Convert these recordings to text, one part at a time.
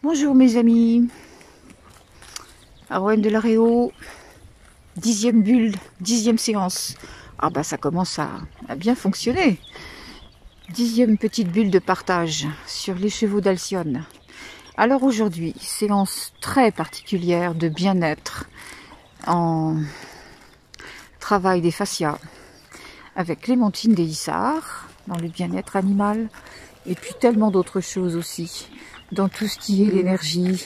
Bonjour mes amis, Arwen de la Réo, 10e bulle, 10e séance. Ah bah ça commence à bien fonctionner. 10e petite bulle de partage sur les chevaux d'Alcyone. Alors aujourd'hui, séance très particulière de bien-être en travail des fascias avec Clémentine Déissard dans le bien-être animal et puis tellement d'autres choses aussi dans tout ce qui est l'énergie,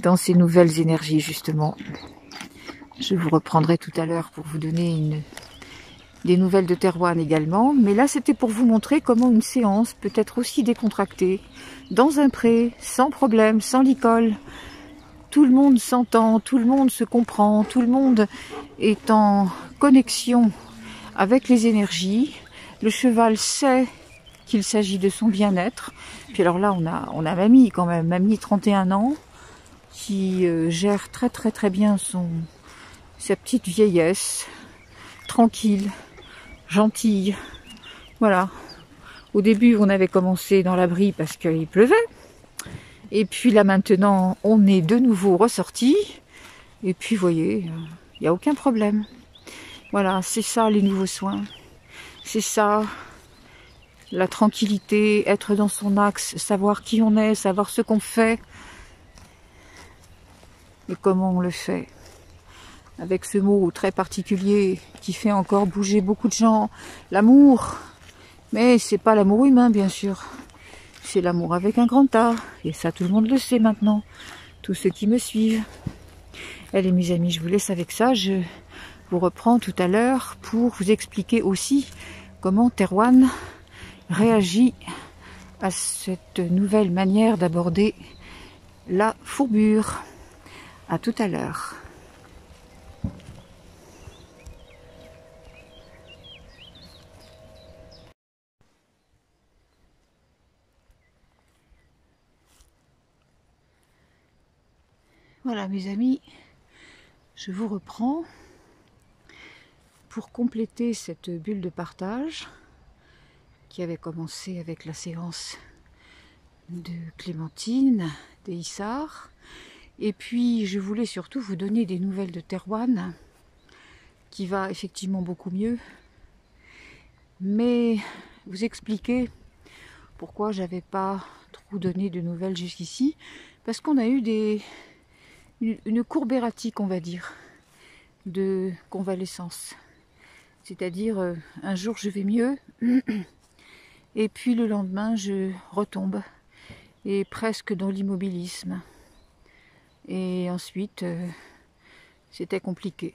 dans ces nouvelles énergies justement. Je vous reprendrai tout à l'heure pour vous donner des nouvelles de Terwan également, mais là c'était pour vous montrer comment une séance peut être aussi décontractée, dans un pré, sans problème, sans licol. Tout le monde s'entend, tout le monde se comprend, tout le monde est en connexion avec les énergies. Le cheval sait qu'il s'agit de son bien-être. Puis alors là on a Mamie quand même, Mamie 31 ans, qui gère très bien sa petite vieillesse, tranquille, gentille. Voilà. Au début, on avait commencé dans l'abri parce qu'il pleuvait. Et puis là maintenant, on est de nouveau ressorti. Et puis, vous voyez, il n'y a aucun problème. Voilà, c'est ça les nouveaux soins. C'est ça la tranquillité, être dans son axe, savoir qui on est, savoir ce qu'on fait et comment on le fait. Avec ce mot très particulier qui fait encore bouger beaucoup de gens, l'amour. Mais c'est pas l'amour humain, bien sûr. C'est l'amour avec un grand A. Et ça, tout le monde le sait maintenant. Tous ceux qui me suivent. Allez, mes amis, je vous laisse avec ça. Je vous reprends tout à l'heure pour vous expliquer aussi comment Terwan réagit à cette nouvelle manière d'aborder la fourbure. À tout à l'heure. Voilà mes amis, je vous reprends pour compléter cette bulle de partage qui avait commencé avec la séance de Clémentine Déissard. Et puis je voulais surtout vous donner des nouvelles de Terwan qui va effectivement beaucoup mieux, mais vous expliquer pourquoi j'avais pas trop donné de nouvelles jusqu'ici, parce qu'on a eu une courbe erratique, on va dire, de convalescence. C'est-à-dire, un jour je vais mieux, et puis le lendemain je retombe, et presque dans l'immobilisme. Et ensuite, c'était compliqué.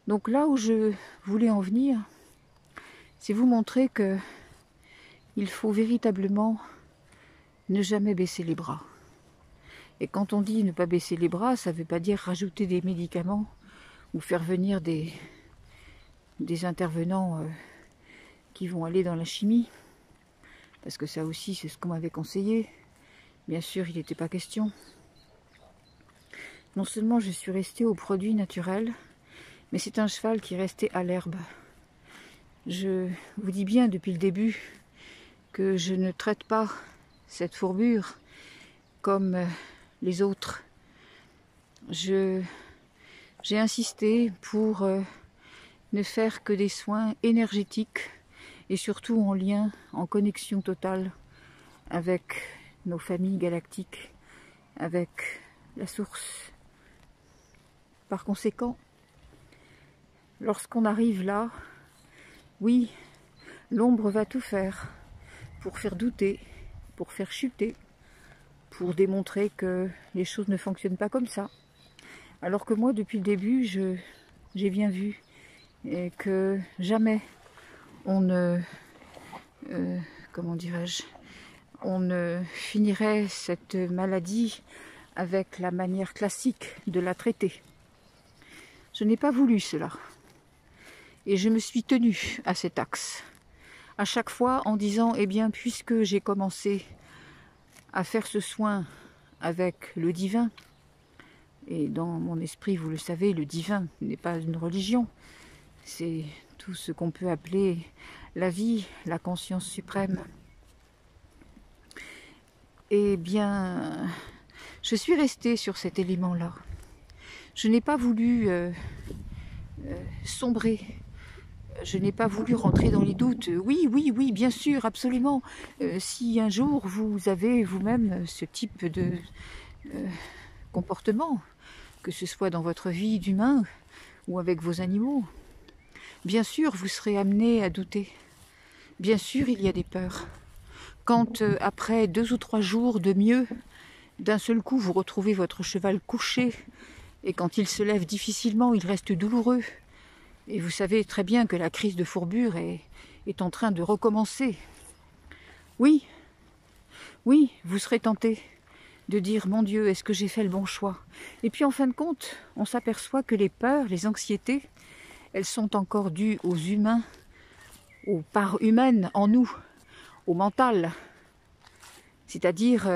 Donc là où je voulais en venir, c'est vous montrer que il faut véritablement ne jamais baisser les bras. Et quand on dit ne pas baisser les bras, ça ne veut pas dire rajouter des médicaments ou faire venir des intervenants qui vont aller dans la chimie. Parce que ça aussi, c'est ce qu'on m'avait conseillé. Bien sûr, il n'était pas question. Non seulement je suis restée aux produits naturels, mais c'est un cheval qui est resté à l'herbe. Je vous dis bien depuis le début que je ne traite pas cette fourbure comme les autres. J'ai insisté pour ne faire que des soins énergétiques et surtout en lien, en connexion totale avec nos familles galactiques, avec la source. Par conséquent, lorsqu'on arrive là, oui, l'ombre va tout faire pour faire douter, pour faire chuter, pour démontrer que les choses ne fonctionnent pas comme ça. Alors que moi, depuis le début, j'ai bien vu et que jamais on ne, comment dirais-je, on ne finirait cette maladie avec la manière classique de la traiter. Je n'ai pas voulu cela. Et je me suis tenue à cet axe. À chaque fois en disant, eh bien, puisque j'ai commencé à faire ce soin avec le divin, et dans mon esprit, vous le savez, le divin n'est pas une religion, c'est tout ce qu'on peut appeler la vie, la conscience suprême. Eh bien, je suis restée sur cet élément-là. Je n'ai pas voulu sombrer. Je n'ai pas voulu rentrer dans les doutes. Oui, oui, oui, bien sûr, absolument. Si un jour vous avez vous-même ce type de comportement, que ce soit dans votre vie d'humain ou avec vos animaux, bien sûr, vous serez amené à douter. Bien sûr, il y a des peurs. Quand, après 2 ou 3 jours de mieux, d'un seul coup, vous retrouvez votre cheval couché, et quand il se lève difficilement, il reste douloureux, et vous savez très bien que la crise de fourbure est en train de recommencer. Oui, oui, vous serez tenté de dire « Mon Dieu, est-ce que j'ai fait le bon choix ?» Et puis en fin de compte, on s'aperçoit que les peurs, les anxiétés, elles sont encore dues aux humains, aux parts humaines en nous, au mental. C'est-à-dire,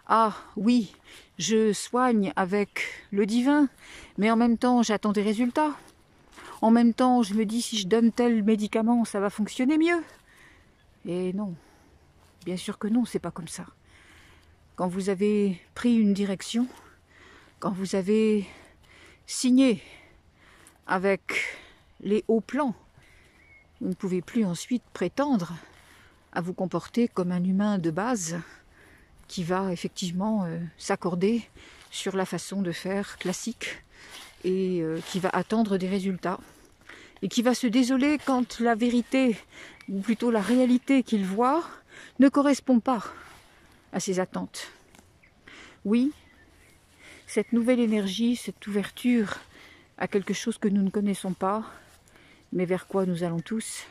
ah oui, je soigne avec le divin, mais en même temps j'attends des résultats. En même temps, je me dis si je donne tel médicament, ça va fonctionner mieux. Et non, bien sûr que non, c'est pas comme ça. Quand vous avez pris une direction, quand vous avez signé avec les hauts plans, vous ne pouvez plus ensuite prétendre à vous comporter comme un humain de base qui va effectivement s'accorder sur la façon de faire classique et qui va attendre des résultats et qui va se désoler quand la vérité, ou plutôt la réalité qu'il voit, ne correspond pas à ses attentes. Oui, cette nouvelle énergie, cette ouverture à quelque chose que nous ne connaissons pas, mais vers quoi nous allons tous,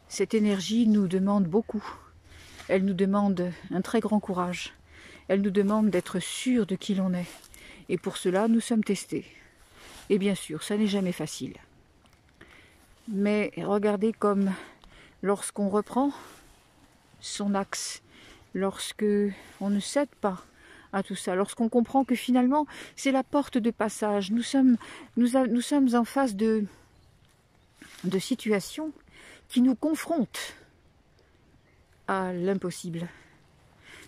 cette énergie nous demande beaucoup. Elle nous demande un très grand courage. Elle nous demande d'être sûrs de qui l'on est. Et pour cela, nous sommes testés. Et bien sûr, ça n'est jamais facile. Mais regardez comme lorsqu'on reprend son axe, lorsque on ne cède pas à tout ça, lorsqu'on comprend que finalement c'est la porte de passage, nous sommes en face de situations qui nous confrontent à l'impossible,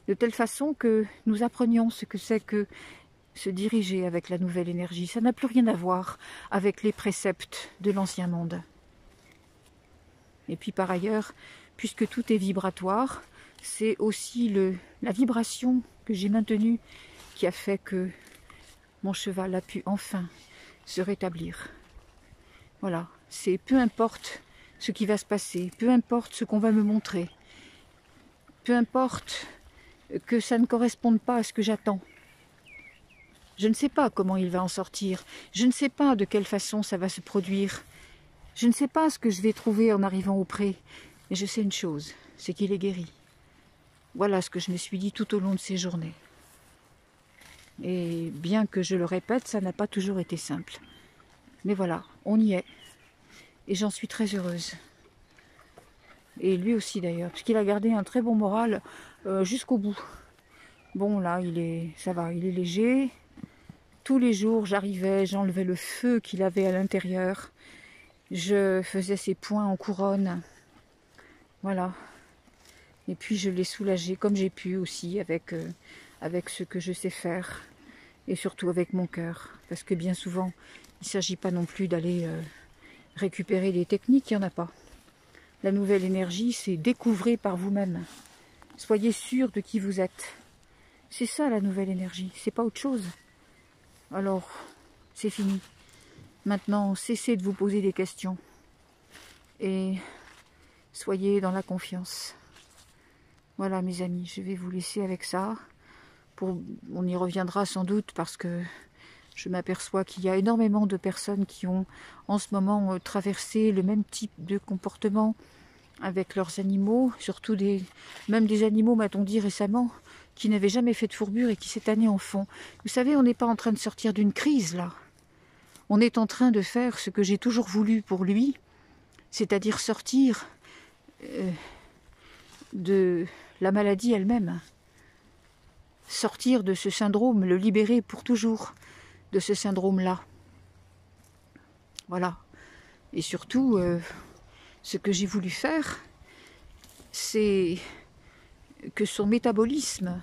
de telle façon que nous apprenions ce que c'est que se diriger avec la nouvelle énergie. Ça n'a plus rien à voir avec les préceptes de l'ancien monde. Et puis par ailleurs, puisque tout est vibratoire, c'est aussi la vibration que j'ai maintenue qui a fait que mon cheval a pu enfin se rétablir. Voilà, c'est peu importe ce qui va se passer, peu importe ce qu'on va me montrer, peu importe que ça ne corresponde pas à ce que j'attends. Je ne sais pas comment il va en sortir, je ne sais pas de quelle façon ça va se produire, je ne sais pas ce que je vais trouver en arrivant au pré, mais je sais une chose, c'est qu'il est guéri. Voilà ce que je me suis dit tout au long de ces journées. Et bien que je le répète, ça n'a pas toujours été simple. Mais voilà, on y est. Et j'en suis très heureuse. Et lui aussi d'ailleurs, parce qu'il a gardé un très bon moral jusqu'au bout. Bon là, ça va, il est léger. Tous les jours, j'arrivais, j'enlevais le feu qu'il avait à l'intérieur. Je faisais ses poings en couronne. Voilà. Et puis je l'ai soulagé comme j'ai pu aussi avec ce que je sais faire. Et surtout avec mon cœur. Parce que bien souvent, il ne s'agit pas non plus d'aller récupérer des techniques, il n'y en a pas. La nouvelle énergie, c'est découvrir par vous-même. Soyez sûr de qui vous êtes. C'est ça la nouvelle énergie, c'est pas autre chose. Alors, c'est fini. Maintenant, cessez de vous poser des questions. Et soyez dans la confiance. Voilà mes amis, je vais vous laisser avec ça. On y reviendra sans doute parce que je m'aperçois qu'il y a énormément de personnes qui ont en ce moment traversé le même type de comportement avec leurs animaux, surtout même des animaux, m'a-t-on dit récemment, qui n'avaient jamais fait de fourbure et qui cette année en font. Vous savez, on n'est pas en train de sortir d'une crise là. On est en train de faire ce que j'ai toujours voulu pour lui, c'est-à-dire sortir de la maladie elle-même. Sortir de ce syndrome, le libérer pour toujours de ce syndrome-là. Voilà. Et surtout, ce que j'ai voulu faire, c'est que son métabolisme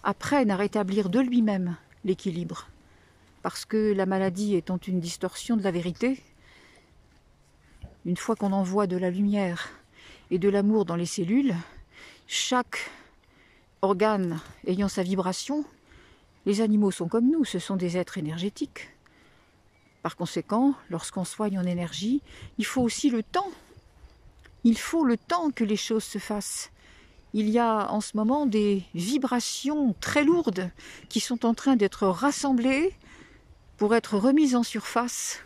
apprenne à rétablir de lui-même l'équilibre. Parce que la maladie étant une distorsion de la vérité, une fois qu'on envoie de la lumière et de l'amour dans les cellules, chaque organe ayant sa vibration, les animaux sont comme nous, ce sont des êtres énergétiques. Par conséquent, lorsqu'on soigne en énergie, il faut aussi le temps. Il faut le temps que les choses se fassent. Il y a en ce moment des vibrations très lourdes qui sont en train d'être rassemblées pour être remises en surface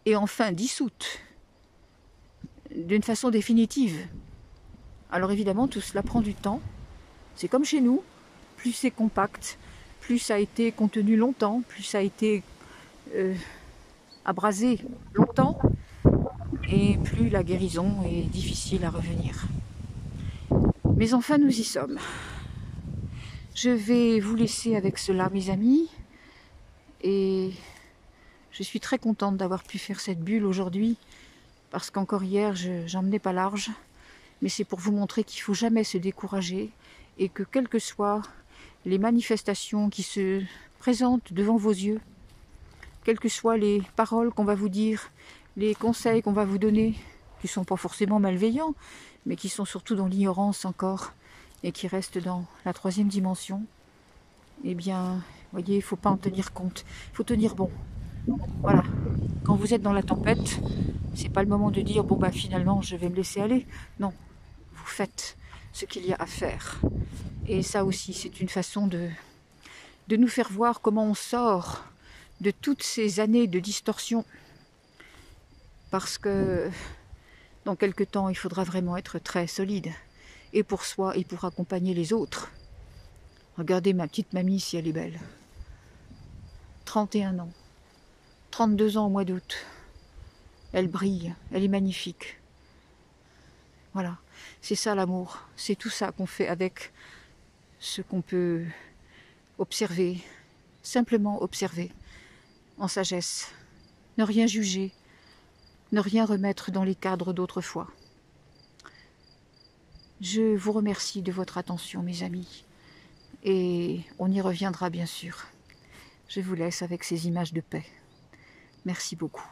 et enfin dissoutes d'une façon définitive. Alors évidemment, tout cela prend du temps. C'est comme chez nous, plus c'est compact, plus ça a été contenu longtemps, plus ça a été abrasé longtemps, et plus la guérison est difficile à revenir. Mais enfin, nous y sommes. Je vais vous laisser avec cela, mes amis, et je suis très contente d'avoir pu faire cette bulle aujourd'hui, parce qu'encore hier, j'en menais pas large, mais c'est pour vous montrer qu'il ne faut jamais se décourager, et que quelles que soient les manifestations qui se présentent devant vos yeux, quelles que soient les paroles qu'on va vous dire, les conseils qu'on va vous donner, qui ne sont pas forcément malveillants, mais qui sont surtout dans l'ignorance encore, et qui restent dans la 3e dimension, eh bien, vous voyez, il ne faut pas en tenir compte. Il faut tenir bon. Voilà. Quand vous êtes dans la tempête, c'est pas le moment de dire, bon bah finalement, je vais me laisser aller. Non, vous faites ce qu'il y a à faire. Et ça aussi, c'est une façon de nous faire voir comment on sort de toutes ces années de distorsion. Parce que dans quelque temps, il faudra vraiment être très solide. Et pour soi, et pour accompagner les autres. Regardez ma petite mamie si elle est belle. 31 ans. 32 ans au mois d'août. Elle brille, elle est magnifique. Voilà, c'est ça l'amour. C'est tout ça qu'on fait avec ce qu'on peut observer. Simplement observer, en sagesse. Ne rien juger, ne rien remettre dans les cadres d'autrefois. Je vous remercie de votre attention, mes amis. Et on y reviendra bien sûr. Je vous laisse avec ces images de paix. Merci beaucoup.